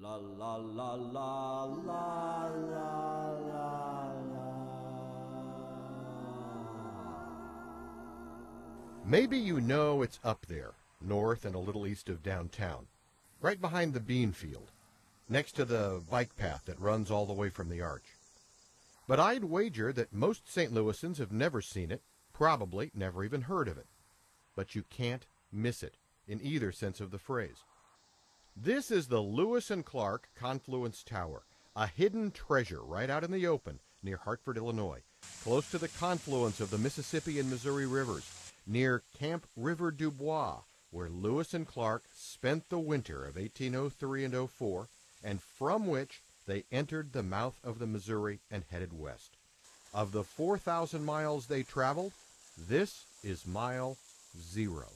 La la la la la la la la. Maybe you know it's up there, north and a little east of downtown, right behind the bean field, next to the bike path that runs all the way from the arch. But I'd wager that most St. Louisans have never seen it, probably never even heard of it. But you can't miss it, in either sense of the phrase. This is the Lewis and Clark Confluence Tower, a hidden treasure right out in the open near Hartford, Illinois, close to the confluence of the Mississippi and Missouri rivers, near Camp River du Bois, where Lewis and Clark spent the winter of 1803 and 04, and from which they entered the mouth of the Missouri and headed west. Of the 4,000 miles they traveled, this is mile 0,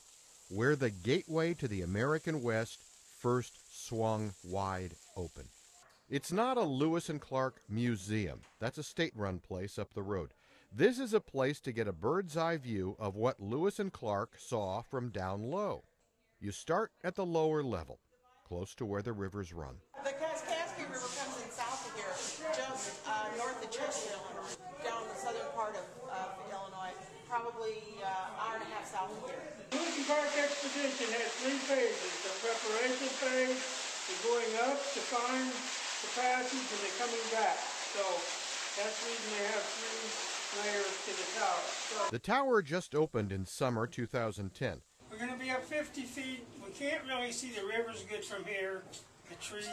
where the gateway to the American West first swung wide open. It's not a Lewis and Clark museum. That's a state-run place up the road. This is a place to get a bird's-eye view of what Lewis and Clark saw from down low. You start at the lower level, close to where the rivers run. The Kaskaskia River comes in south of here, just north of Chester, down the southern part of Illinois, probably an hour and a half south of here. The Lewis and Clark expedition has 3 phases. The preparation phase, the going up to find the passage, and the coming back. So that's the reason they have 3 layers to the tower. So The tower just opened in summer 2010. we're going to be up 50 feet. We can't really see the rivers good from here, the trees,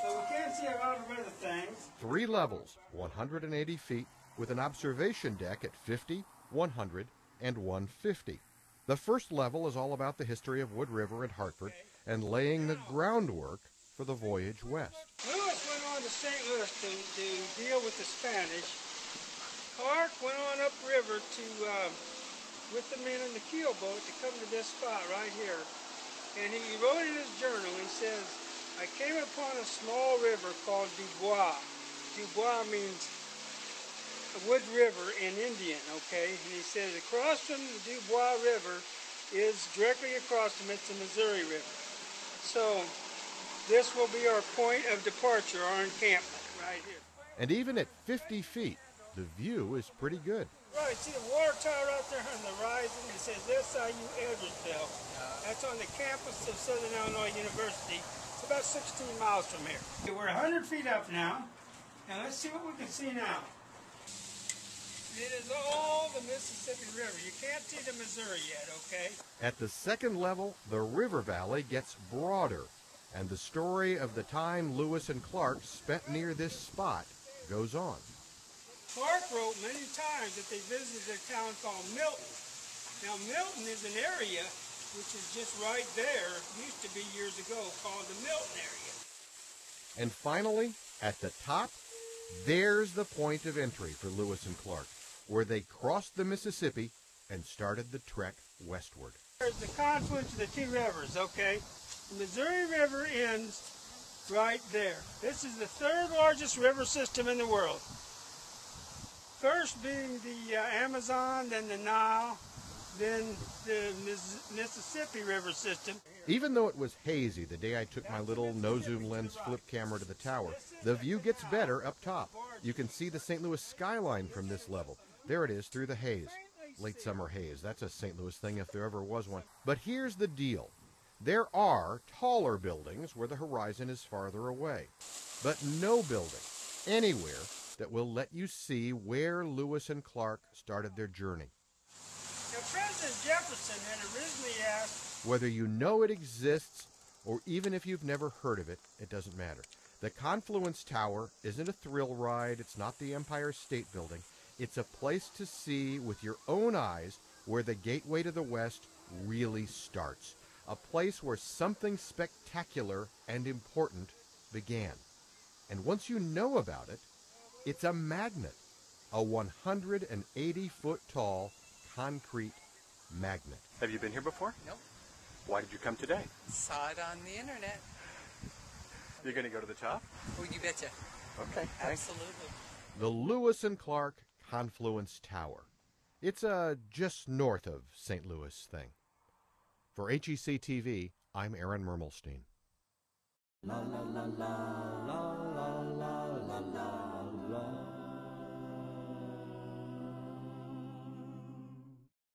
but we can see a lot of other things. 3 levels, 180 feet, with an observation deck at 50, 100, and 150. The first level is all about the history of Wood River and Hartford and laying the groundwork for the voyage west. Lewis went on to St. Louis to deal with the Spanish. Clark went on upriver to with the men in the keel boat to come to this spot right here. And he wrote in his journal, he says, I came upon a small river called Du Bois. Du Bois means a wood river in Indian, okay? And he says across from the Du Bois River is directly across from it's the Missouri River. So this will be our point of departure, our encampment right here. And even at 50 feet, the view is pretty good. Right, see the water tower out there on the horizon? It says SIU Edwardsville. That's on the campus of Southern Illinois University. It's about 16 miles from here. We're 100 feet up now. Now let's see what we can see now. It is all the Mississippi River. You can't see the Missouri yet, okay? At the second level, the river valley gets broader, and the story of the time Lewis and Clark spent near this spot goes on. Clark wrote many times that they visited a town called Milton. Now Milton is an area which is just right there, used to be years ago, called the Milton area. And finally, at the top, there's the point of entry for Lewis and Clark, where they crossed the Mississippi and started the trek westward. There's the confluence of the 2 rivers, okay? The Missouri River ends right there. This is the 3rd largest river system in the world. First being the Amazon, then the Nile, then the Mississippi River system. Even though it was hazy the day I took my little no-zoom lens flip camera to the tower, the view gets better up top. You can see the St. Louis skyline from this level. There it is through the haze. Late summer haze. That's a St. Louis thing if there ever was one. But here's the deal. There are taller buildings where the horizon is farther away. But no building anywhere that will let you see where Lewis and Clark started their journey. Now, President Jefferson had originally asked, Whether you know it exists or even if you've never heard of it, it doesn't matter. The Confluence Tower isn't a thrill ride. It's not the Empire State Building. It's a place to see with your own eyes where the gateway to the West really starts. A place where something spectacular and important began. And once you know about it, it's a magnet, a 180-foot tall concrete magnet. Have you been here before? Nope. Why did you come today? Saw it on the internet. You're going to go to the top? Oh, you betcha. Okay, thanks. Absolutely. The Lewis and Clark Confluence Tower. It's a just north of St. Louis thing. For HEC-TV, I'm Aaron Mermelstein. La la la la la